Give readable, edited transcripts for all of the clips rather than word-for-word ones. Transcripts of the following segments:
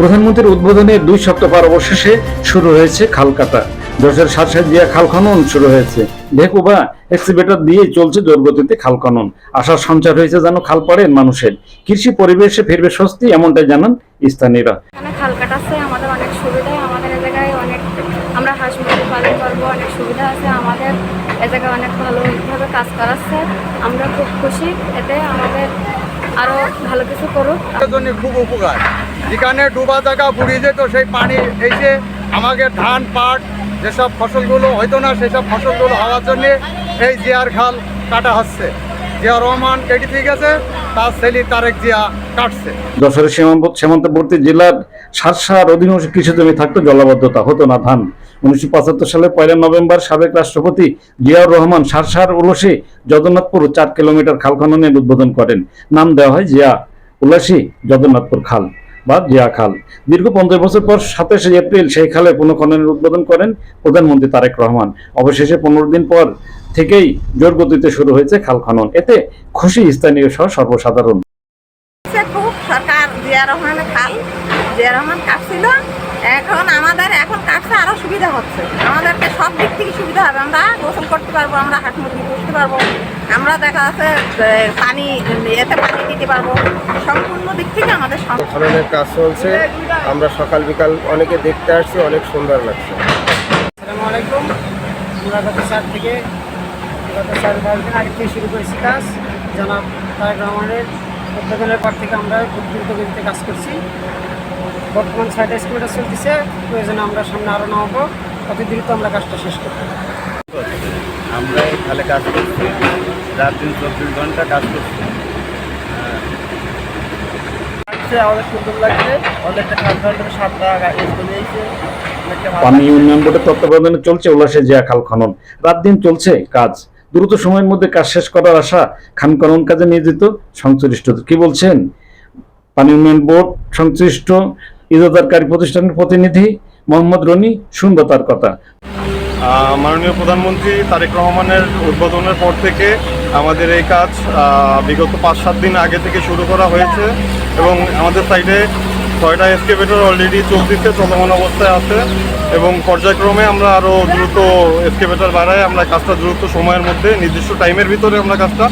প্রধানমন্ত্রীর উদ্বোধনের 2 সপ্তাহ পর অবশেষে শুরু হয়েছে খাল কাটা। যশোর সাতসাদিয়া খাল খনন শুরু হয়েছে। ভেকুবা এক্সিভেটর দিয়ে চলছে জোরগতিতে খাল খনন। আশার সঞ্চার হয়েছে যেন খাল পড়েন মানুষের। কৃষি পরিবেশে ফিরবে স্বস্তি, এমনটাই জানান স্থানীয়রা। খাল কাটাচ্ছে আমাদের অনেক সুবিধা, আমাদের এই জায়গায় অনেক আমরা হাঁস মুরগি পালন করবো, অনেক সুবিধা আছে আমাদের এ জায়গায়, অনেক ভালোভাবে কাজ করাচ্ছে। আমরা খুব খুশি, এতে আমাদের আরো ভালো কিছু করুক। খুব উপকার, যেখানে ডুবা জায়গা বুড়িয়ে যেত সেই পানি এসে আমাদের ধান পাট যেসব ফসলগুলো হইতো না সেসব ফসলগুলো হওয়ার জন্য এই জিয়ার খাল কাটা হচ্ছে। জিয়া রহমান কেটে ঠিক আছে, তার ছেলে তারেক জিয়া কাটছে। যশোরের সীমান্তবর্তী জেলার সারসার অধিকাংশ কৃষি জমি থাকতো জলাবদ্ধতা, হতো না ধান। 1975 সালের 1 নভেম্বর সাবেক রাষ্ট্রপতি জিয়াউর রহমান সারসার উলসি জগন্নাথপুর 4 কিলোমিটার খাল খননের উদ্বোধন করেন। নাম দেওয়া হয় জিয়া উলসি জগন্নাথপুর খাল বা জিয়া খাল। দীর্ঘ 50 বছর পর 27 এপ্রিল সেই খালে পুনঃখননের উদ্বোধন করেন প্রধানমন্ত্রী তারেক রহমান। অবশেষে 15 দিন পর থেকেই জোর গতিতে শুরু হয়েছে খাল খনন। এতে খুশি স্থানীয় সহ সর্বসাধারণ। খুব সরকার জিয়া রহমানের খাল, জিয়া রহমান কাটছিল, এখন কাটছে, আরো সুবিধা হচ্ছে। আমাদেরকে সব দিক থেকে সুবিধা হবে, আমরা গোসল করতে পারবো, আমরা হাঁস মুরগি পুষতে পারবো, আমরা দেখা যাচ্ছে পানি দিতে পারবো, সম্পূর্ণ দিক থেকে আমাদের খননের কাজ চলছে। আমরা সকাল বিকাল অনেকে দেখতে আসছি, অনেক সুন্দর লাগছে। আসসালামু আলাইকুম। আমরা গত 4 থেকে 5 দিন আগে থেকে শুরু করেছি কাজ। জনাব তারেক রহমানের উদ্বোধনের পর থেকে আমরা খুব দ্রুত গতিতে কাজ করছি। বর্তমান 6টা কিলোমিটার চলতেছে, প্রয়োজনে আমরা সামনে আরও নামবো, অতি দ্রুত আমরা কাজটা শেষ করবো। আমরা এই খালে কাজ করছি, রাত দিন 24 ঘন্টা কাজ করছি। আমাদের সুন্দর লাগছে, অনেকটা খাল খননের সাতটা নিয়েছে। পানি উন্নয়ন বোর্ডের তত্ত্বাবধানে চলছে উল্লাসে জিয়া খাল খনন। রাত দিন চলছে কাজ, দ্রুত সময়ের মধ্যে কাজ শেষ করার আশা খান খনন কাজে নিয়োজিত সংশ্লিষ্টদের। কি বলছেন পানি উন্নয়ন বোর্ড সংশ্লিষ্ট ইজারাদারকারী প্রতিষ্ঠানের প্রতিনিধি মোহাম্মদ রনি? শুনবো তার কথা। মাননীয় প্রধানমন্ত্রী তারেক রহমানের উদ্বোধনের পর থেকে আমাদের এই কাজ বিগত 5-7 দিন আগে থেকে শুরু করা হয়েছে এবং আমাদের সাইডে 6টা এক্সকেভেটর অলরেডি চলমান অবস্থায় আছে এবং পর্যায়ক্রমে আমরা আরও দ্রুত এক্সকেভেটর বাড়াই আমরা কাজটা দ্রুত সময়ের মধ্যে নির্দিষ্ট টাইমের ভিতরে আমরা কাজটা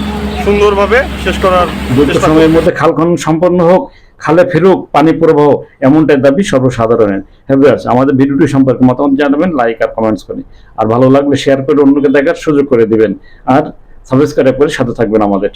সুন্দরভাবে শেষ করার দ্রুত সময়ের মধ্যে খাল খনন সম্পন্ন হোক, খালে ফেরুক পানি প্রবাহ, এমনটাই দাবি সর্বসাধারণের। হ্যাঁ, আমাদের ভিডিওটি সম্পর্কে মতামত জানাবেন লাইক আর কমেন্টস করে, আর ভালো লাগলে শেয়ার করে অন্যকে দেখার সুযোগ করে দিবেন, আর সাবস্ক্রাইব করে সাথে থাকবেন আমাদের।